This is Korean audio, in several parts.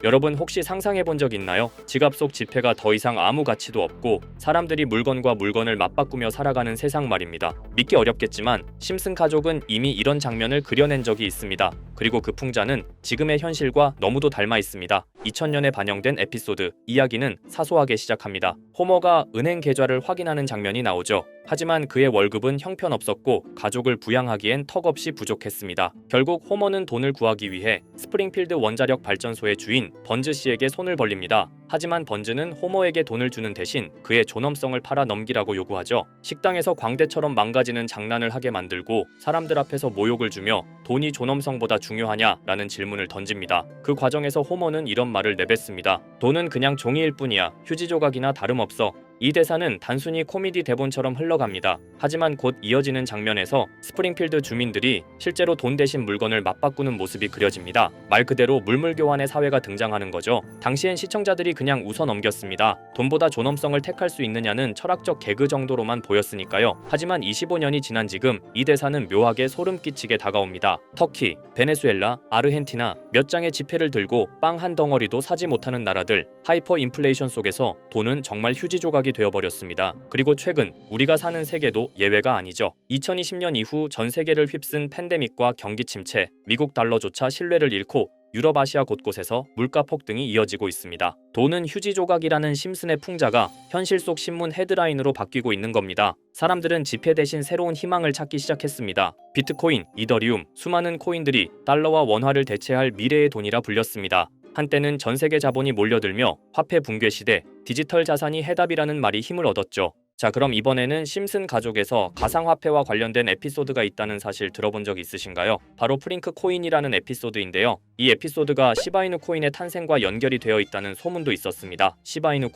여러분 혹시 상상해 본 적 있나요? 지갑 속 지폐가 더 이상 아무 가치도 없고 사람들이 물건과 물건을 맞바꾸며 살아가는 세상 말입니다. 믿기 어렵겠지만 심슨 가족은 이미 이런 장면을 그려낸 적이 있습니다. 그리고 그 풍자는 지금의 현실과 너무도 닮아 있습니다. 2000년에 반영된 에피소드, 이야기는 사소하게 시작합니다. 호머가 은행 계좌를 확인하는 장면이 나오죠. 하지만 그의 월급은 형편없었고 가족을 부양하기엔 턱없이 부족했습니다. 결국 호머는 돈을 구하기 위해 스프링필드 원자력 발전소의 주인 번즈 씨에게 손을 벌립니다. 하지만 번즈는 호머에게 돈을 주는 대신 그의 존엄성을 팔아 넘기라고 요구하죠. 식당에서 광대처럼 망가지는 장난을 하게 만들고 사람들 앞에서 모욕을 주며 돈이 존엄성보다 중요하냐라는 질문을 던집니다. 그 과정에서 호머는 이런 말을 내뱉습니다. 돈은 그냥 종이일 뿐이야. 휴지 조각이나 다름없어. 이 대사는 단순히 코미디 대본처럼 흘러갑니다. 하지만 곧 이어지는 장면에서 스프링필드 주민들이 실제로 돈 대신 물건을 맞바꾸는 모습이 그려집니다. 말 그대로 물물교환의 사회가 등장하는 거죠. 당시엔 시청자들이 그냥 웃어 넘겼습니다. 돈보다 존엄성을 택할 수 있느냐는 철학적 개그 정도로만 보였으니까요. 하지만 25년이 지난 지금 이 대사는 묘하게 소름 끼치게 다가옵니다. 터키, 베네수엘라, 아르헨티나 몇 장의 지폐를 들고 빵 한 덩어리도 사지 못하는 나라들, 하이퍼 인플레이션 속에서 돈은 정말 휴지 조각이 되어버렸습니다. 그리고 최근 우리가 사는 세계도 예외가 아니죠. 2020년 이후 전 세계를 휩쓴 팬데믹과 경기 침체, 미국 달러조차 신뢰를 잃고 유럽, 아시아 곳곳에서 물가 폭등이 이어지고 있습니다. 돈은 휴지 조각이라는 심슨의 풍자가 현실 속 신문 헤드라인으로 바뀌고 있는 겁니다. 사람들은 지폐 대신 새로운 희망을 찾기 시작했습니다. 비트코인, 이더리움, 수많은 코인들이 달러와 원화를 대체할 미래의 돈이라 불렸습니다. 한때는 전 세계 자본이 몰려들며 화폐 붕괴 시대, 디지털 자산이 해답이라는 말이 힘을 얻었죠. 자, 그럼 이번에는 심슨 가족에서 가상화폐와 관련된 에피소드가 있다는 사실 들어본 적 있으신가요? 바로 프링크 코인이라는 에피소드인데요. 이 에피소드가 시바이누 코인의 탄생과 연결이 되어 있다는 소문도 있었습니다. 시바이누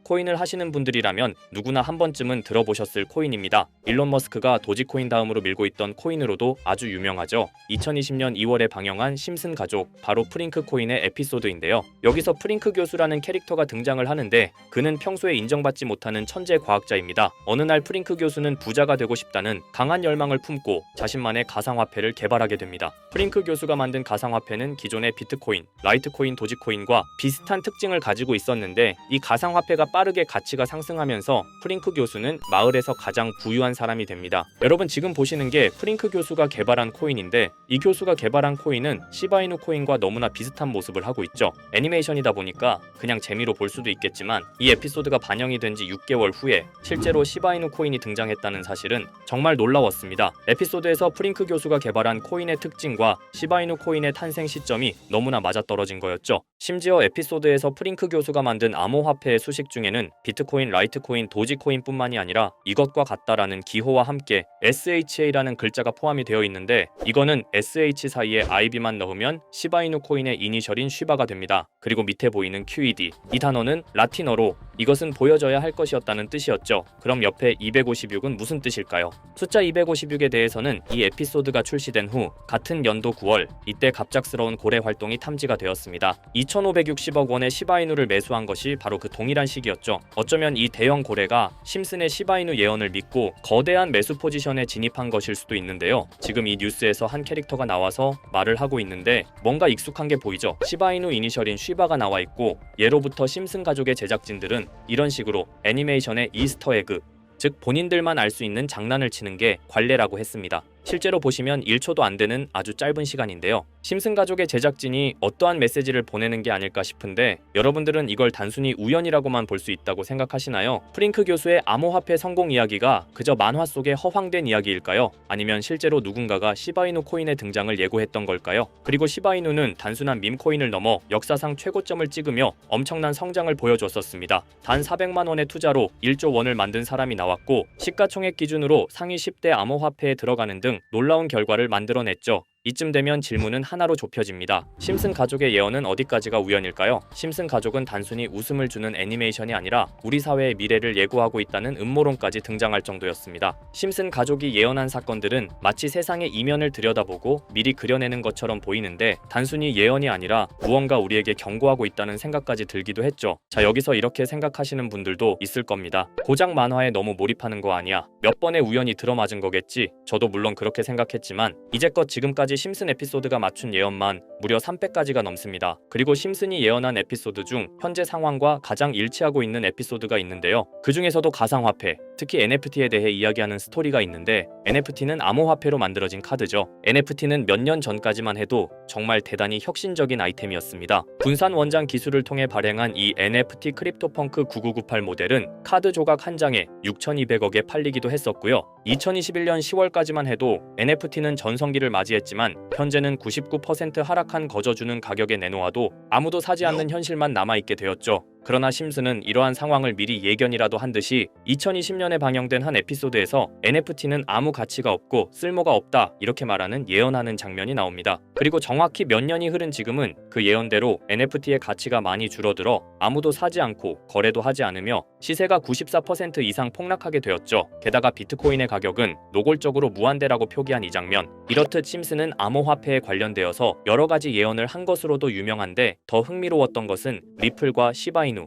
코인을 하시는 분들이라면 누구나 한 번쯤은 들어보셨을 코인입니다. 일론 머스크가 도지코인 다음으로 밀고 있던 코인으로도 아주 유명하죠. 2020년 2월에 방영한 심슨 가족, 바로 프링크 코인의 에피소드인데요. 여기서 프링크 교수라는 캐릭터가 등장을 하는데 그는 평소에 인정받지 못하는 천재 과학자입니다. 어느 날 프링크 교수는 부자가 되고 싶다는 강한 열망을 품고 자신만의 가상화폐를 개발하게 됩니다. 프링크 교수가 만든 가상화폐는 기존의 비트코인, 라이트코인, 도지코인과 비슷한 특징을 가지고 있었는데 이 가상화폐가 빠르게 가치가 상승하면서 프링크 교수는 마을에서 가장 부유한 사람이 됩니다. 여러분 지금 보시는 게 프링크 교수가 개발한 코인인데 이 교수가 개발한 코인은 시바이누 코인과 너무나 비슷한 모습을 하고 있죠. 애니메이션이다 보니까 그냥 재미로 볼 수도 있겠지만 이 에피소드가 반영이 된 지 6개월 후에 실제로 시바이누 코인이 등장했다는 사실은 정말 놀라웠습니다. 에피소드에서 프링크 교수가 개발한 코인의 특징과 시바이누 코인의 탄생 시점이 너무나 맞아떨어진 거였죠. 심지어 에피소드에서 프링크 교수가 만든 암호화폐의 수식 중에는 비트코인, 라이트코인, 도지코인뿐만이 아니라 이것과 같다라는 기호와 함께 SHA라는 글자가 포함이 되어 있는데 이거는 SH 사이에 IB만 넣으면 시바이누 코인의 이니셜인 쉬바가 됩니다. 그리고 밑에 보이는 QED, 이 단어는 라틴어로 이것은 보여져야 할 것이었다는 뜻이었죠. 그럼 옆에 256은 무슨 뜻일까요? 숫자 256에 대해서는 이 에피소드가 출시된 후 같은 연도 9월 이때 갑작스러운 고래 활동이 탐지가 되었습니다. 2560억 원의 시바이누를 매수한 것이 바로 그 동일한 시기였죠. 어쩌면 이 대형 고래가 심슨의 시바이누 예언을 믿고 거대한 매수 포지션에 진입한 것일 수도 있는데요. 지금 이 뉴스에서 한 캐릭터가 나와서 말을 하고 있는데 뭔가 익숙한 게 보이죠. 시바이누 이니셜인 쉬바가 나와 있고 예로부터 심슨 가족의 제작진들은 이런 식으로 애니메이션의 이스터에그, 즉 본인들만 알 수 있는 장난을 치는 게 관례라고 했습니다. 실제로 보시면 1초도 안 되는 아주 짧은 시간인데요. 심슨 가족의 제작진이 어떠한 메시지를 보내는 게 아닐까 싶은데 여러분들은 이걸 단순히 우연이라고만 볼 수 있다고 생각하시나요? 프링크 교수의 암호화폐 성공 이야기가 그저 만화 속의 허황된 이야기일까요? 아니면 실제로 누군가가 시바이누 코인의 등장을 예고했던 걸까요? 그리고 시바이누는 단순한 밈코인을 넘어 역사상 최고점을 찍으며 엄청난 성장을 보여줬었습니다. 단 400만 원의 투자로 1조 원을 만든 사람이 나왔고 시가총액 기준으로 상위 10대 암호화폐에 들어가는 등 놀라운 결과를 만들어냈죠. 이쯤 되면 질문은 하나로 좁혀집니다. 심슨 가족의 예언은 어디까지가 우연일까요? 심슨 가족은 단순히 웃음을 주는 애니메이션이 아니라 우리 사회의 미래를 예고하고 있다는 음모론까지 등장할 정도였습니다. 심슨 가족이 예언한 사건들은 마치 세상의 이면을 들여다보고 미리 그려내는 것처럼 보이는데 단순히 예언이 아니라 무언가 우리에게 경고하고 있다는 생각까지 들기도 했죠. 자, 여기서 이렇게 생각하시는 분들도 있을 겁니다. 고작 만화에 너무 몰입하는 거 아니야? 몇 번의 우연이 들어맞은 거겠지? 저도 물론 그렇게 생각했지만 이제껏 지금까지 지금까지 심슨 에피소드가 맞춘 예언만 무려 300가지가 넘습니다. 그리고 심슨이 예언한 에피소드 중 현재 상황과 가장 일치하고 있는 에피소드가 있는데요. 그 중에서도 가상화폐, 특히 NFT에 대해 이야기하는 스토리가 있는데, NFT는 암호화폐로 만들어진 카드죠. NFT는 몇 년 전까지만 해도 정말 대단히 혁신적인 아이템이었습니다. 분산 원장 기술을 통해 발행한 이 NFT 크립토펑크 9998 모델은 카드 조각 한 장에 6,200억에 팔리기도 했었고요. 2021년 10월까지만 해도 NFT는 전성기를 맞이했지만 현재는 99% 하락한 거저주는 가격에 내놓아도 아무도 사지 않는 현실만 남아있게 되었죠. 그러나 심슨은 이러한 상황을 미리 예견이라도 한 듯이 2020년에 방영된 한 에피소드에서 NFT는 아무 가치가 없고 쓸모가 없다 이렇게 말하는 예언하는 장면이 나옵니다. 그리고 정확히 몇 년이 흐른 지금은 그 예언대로 NFT의 가치가 많이 줄어들어 아무도 사지 않고 거래도 하지 않으며 시세가 94% 이상 폭락하게 되었죠. 게다가 비트코인의 가격은 노골적으로 무한대라고 표기한 이 장면, 이렇듯 심슨은 암호화폐에 관련되어서 여러 가지 예언을 한 것으로도 유명한데, 더 흥미로웠던 것은 리플과 시바이누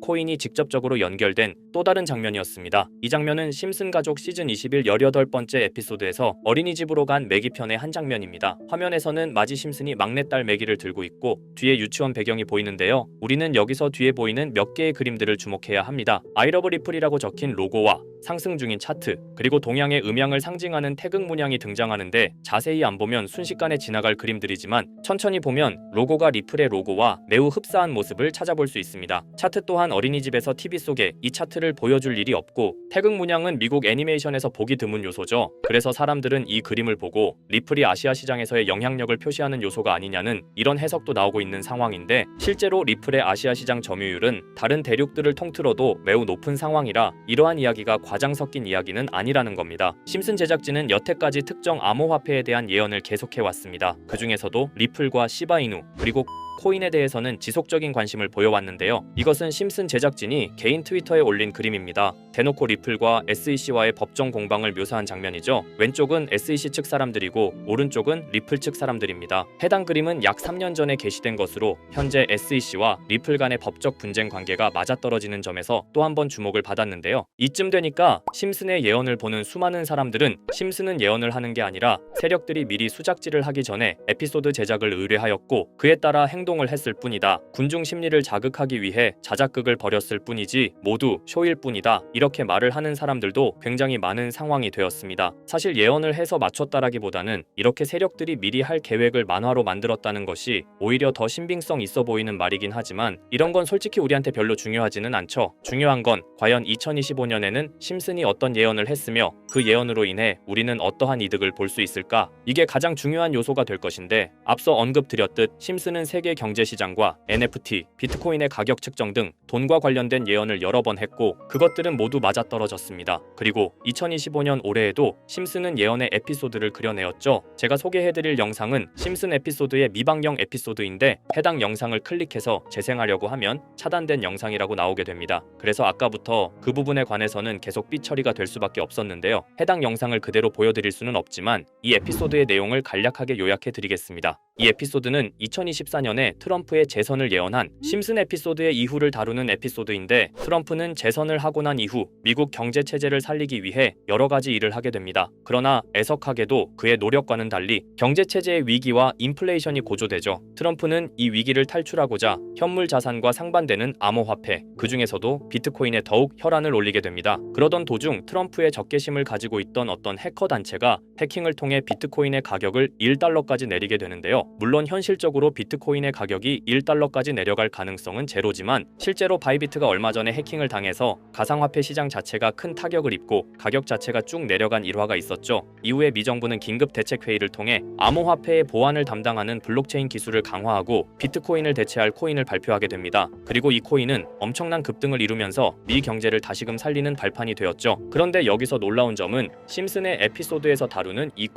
코인이 직접적으로 연결된 또 다른 장면이었습니다. 이 장면은 심슨 가족 시즌 21 18번째 에피소드에서 어린이집으로 간 매기 편의 한 장면입니다. 화면에서는 마지 심슨이 막내딸 매기를 들고 있고 뒤에 유치원 배경이 보이는데요. 우리는 여기서 뒤에 보이는 몇 개의 그림들을 주목해야 합니다. I love 리플이라고 적힌 로고와 상승 중인 차트, 그리고 동양의 음양을 상징하는 태극 문양이 등장하는데, 자세히 안 보면 순식간에 지나갈 그림들이지만 천천히 보면 로고가 리플의 로고와 매우 흡사한 모습을 찾아볼 수 있습니다. 차트 또한 어린이집에서 TV 속에 이 차트를 보여줄 일이 없고, 태극 문양은 미국 애니메이션에서 보기 드문 요소죠. 그래서 사람들은 이 그림을 보고 리플이 아시아 시장에서의 영향력을 표시하는 요소가 아니냐는 이런 해석도 나오고 있는 상황인데, 실제로 리플의 아시아 시장 점유율은 다른 대륙들을 통틀어도 매우 높은 상황이라 이러한 이야기가 과장 섞인 이야기는 아니라는 겁니다. 심슨 제작진은 여태까지 특정 암호화폐에 대한 예언을 계속해왔습니다. 그 중에서도 리플과 시바이누 그리고 코인에 대해서는 지속적인 관심을 보여왔는데요. 이것은 심슨 제작진이 개인 트위터에 올린 그림입니다. 대놓고 리플과 SEC와의 법정 공방을 묘사한 장면이죠. 왼쪽은 SEC 측 사람들이고 오른쪽은 리플 측 사람들입니다. 해당 그림은 약 3년 전에 게시된 것으로 현재 SEC와 리플 간의 법적 분쟁 관계가 맞아떨어지는 점에서 또 한 번 주목을 받았는데요. 이쯤 되니까 심슨의 예언을 보는 수많은 사람들은 심슨은 예언을 하는 게 아니라 세력들이 미리 수작질을 하기 전에 에피소드 제작을 의뢰하였고 그에 따라 행동을 했을 뿐이다. 군중 심리를 자극하기 위해 자작극을 벌였을 뿐이지 모두 쇼일 뿐이다. 이렇게 말을 하는 사람들도 굉장히 많은 상황이 되었습니다. 사실 예언을 해서 맞췄다라기보다는 이렇게 세력들이 미리 할 계획을 만화로 만들었다는 것이 오히려 더 신빙성 있어 보이는 말이긴 하지만, 이런 건 솔직히 우리한테 별로 중요하지는 않죠. 중요한 건 과연 2025년에는 심슨이 어떤 예언을 했으며 그 예언으로 인해 우리는 어떠한 이득을 볼 수 있을까? 이게 가장 중요한 요소가 될 것인데, 앞서 언급드렸듯 심슨은 세계 경제시장과 NFT, 비트코인의 가격 측정 등 돈과 관련된 예언을 여러 번 했고 그것들은 모두 맞아떨어졌습니다. 그리고 2025년 올해에도 심슨은 예언의 에피소드를 그려내었죠. 제가 소개해드릴 영상은 심슨 에피소드의 미방영 에피소드인데, 해당 영상을 클릭해서 재생하려고 하면 차단된 영상이라고 나오게 됩니다. 그래서 아까부터 그 부분에 관해서는 계속 삐처리가 될 수밖에 없었는데요. 해당 영상을 그대로 보여드릴 수는 없지만 이 에피소드의 내용을 간략하게 요약해드리겠습니다. 이 에피소드는 2024년에 트럼프의 재선을 예언한 심슨 에피소드의 이후를 다루는 에피소드인데, 트럼프는 재선을 하고 난 이후 미국 경제 체제를 살리기 위해 여러 가지 일을 하게 됩니다. 그러나 애석하게도 그의 노력과는 달리 경제 체제의 위기와 인플레이션이 고조되죠. 트럼프는 이 위기를 탈출하고자 현물 자산과 상반되는 암호화폐, 그 중에서도 비트코인에 더욱 혈안을 올리게 됩니다. 그러던 도중 트럼프의 적개심을 가지고 있던 어떤 해커 단체가 해킹을 통해 비트코인의 가격을 1달러까지 내리게 되는데요. 물론 현실적으로 비트코인의 가격이 1달러까지 내려갈 가능성은 제로지만, 실제로 바이비트가 얼마 전에 해킹을 당해서 가상화폐 시장 자체가 큰 타격을 입고 가격 자체가 쭉 내려간 일화가 있었죠. 이후에 미 정부는 긴급 대책회의를 통해 암호화폐의 보안을 담당하는 블록체인 기술을 강화하고 비트코인을 대체할 코인을 발표하게 됩니다. 그리고 이 코인은 엄청난 급등을 이루면서 미 경제를 다시금 살리는 발판이 되었죠. 그런데 여기서 놀라운 점은 심슨의 에피소드에서 다루는 이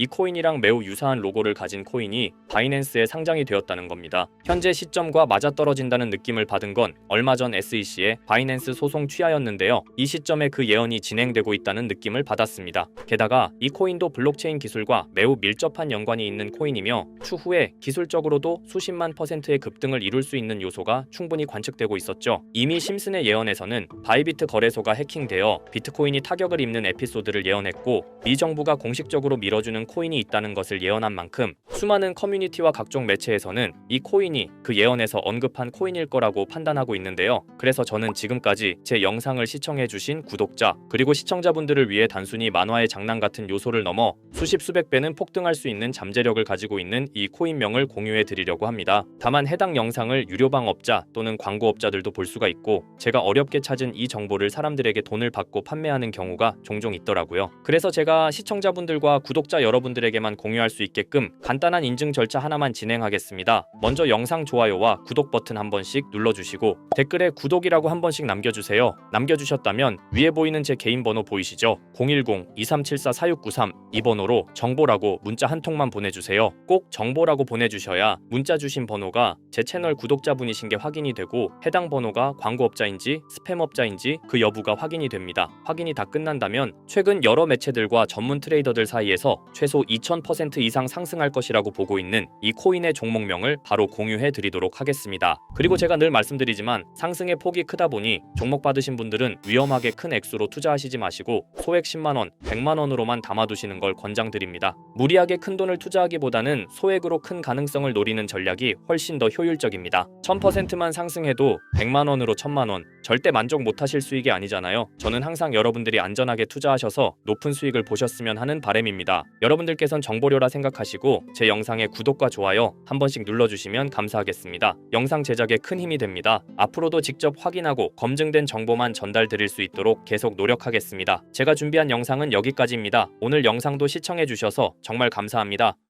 코인이랑 매우 유사한 로고를 가진 코인이 바이낸스에 상장이 되었다는 있다는 겁니다. 현재 시점과 맞아떨어진다는 느낌을 받은 건 얼마 전 SEC의 바이낸스 소송 취하였는데요. 이 시점에 그 예언이 진행되고 있다는 느낌을 받았습니다. 게다가 이 코인도 블록체인 기술과 매우 밀접한 연관이 있는 코인이며 추후에 기술적으로도 수십만 %의 급등을 이룰 수 있는 요소가 충분히 관측되고 있었죠. 이미 심슨의 예언에서는 바이비트 거래소가 해킹되어 비트코인이 타격을 입는 에피소드를 예언했고 미 정부가 공식적으로 밀어주는 코인이 있다는 것을 예언한 만큼 수많은 커뮤니티와 각종 매체에서는 이 코인이 그 예언에서 언급한 코인일 거라고 판단하고 있는데요. 그래서 저는 지금까지 제 영상을 시청해주신 구독자 그리고 시청자분들을 위해 단순히 만화의 장난 같은 요소를 넘어 수십 수백 배는 폭등할 수 있는 잠재력을 가지고 있는 이 코인명을 공유해 드리려고 합니다. 다만 해당 영상을 유료방업자 또는 광고업자들도 볼 수가 있고 제가 어렵게 찾은 이 정보를 사람들에게 돈을 받고 판매하는 경우가 종종 있더라고요. 그래서 제가 시청자분들과 구독자 여러분들에게만 공유할 수 있게끔 간단한 인증 절차 하나만 진행하겠습니다. 먼저 영상 좋아요와 구독 버튼 한 번씩 눌러주시고 댓글에 구독이라고 한 번씩 남겨주세요. 남겨주셨다면 위에 보이는 제 개인 번호 보이시죠? 010-2374-4693 이 번호로 정보라고 문자 한 통만 보내주세요. 꼭 정보라고 보내주셔야 문자 주신 번호가 제 채널 구독자분이신 게 확인이 되고 해당 번호가 광고업자인지 스팸업자인지 그 여부가 확인이 됩니다. 확인이 다 끝난다면 최근 여러 매체들과 전문 트레이더들 사이에서 최소 2000% 이상 상승할 것이라고 보고 있는 이 코인의 종목명을 바로 공유해 드리도록 하겠습니다. 그리고 제가 늘 말씀드리지만 상승의 폭이 크다 보니 종목 받으신 분들은 위험하게 큰 액수로 투자하시지 마시고 소액 10만원, 100만원으로만 담아두시는 걸 권장드립니다. 무리하게 큰 돈을 투자하기보다는 소액으로 큰 가능성을 노리는 전략이 훨씬 더 효율적입니다. 1000%만 상승해도 100만원으로 1000만원 절대 만족 못하실 수익이 아니잖아요. 저는 항상 여러분들이 안전하게 투자하셔서 높은 수익을 보셨으면 하는 바람입니다. 여러분들께선 정보료라 생각하시고 제 영상에 구독과 좋아요 한 번씩 눌러주시면 감사하겠습니다. 영상 제작에 큰 힘이 됩니다. 앞으로도 직접 확인하고 검증된 정보만 전달드릴 수 있도록 계속 노력하겠습니다. 제가 준비한 영상은 여기까지입니다. 오늘 영상도 시청해주셔서 정말 감사합니다.